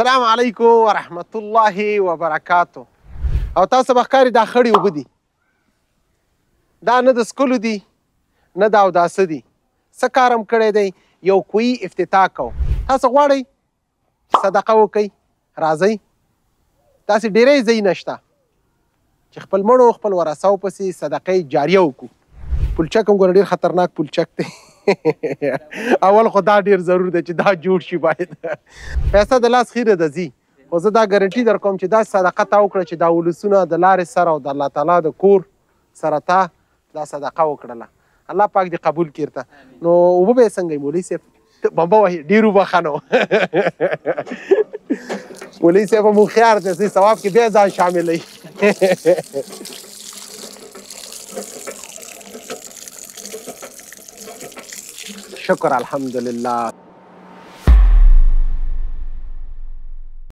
السلام علیکم ورحمت الله وبرکاتو. او تاسو به ښکاري دا خړې اوبه دي، دا نه د څکلو دي نه د اوداسه دي. څه کار هم کړی دی، یو کوی افتتاح کوو. تاسو غواړئ صدقه وکئ، راځئ. داسې ډېری ځایونه شته چې خپل مړو خپل ورثو پسې صدقه جاریه وکړو. پلچک هم ګوره ډېر خطرناک پلچک دی. اول خو دا ډېر ضرور دی چې دا جوړ شي. باید پیسه د لاس خیره ده ځي، خو زه دا ګارنټي در کوم چې دا صدقه تا وکړه چې دا ولسونه د لارې سره او د الله تعالی د کور سره تا دا صدقه وکړله. الله پاک دې قبول کړي ته. نو اوبه به یې څنګه وي مولوي صاحب؟ بمبه وهي ډېر وبخه نو. مولوي صاحب هم هوښیار دی، ثواب کې بیا ځان شاملوي. شکر الحمدلله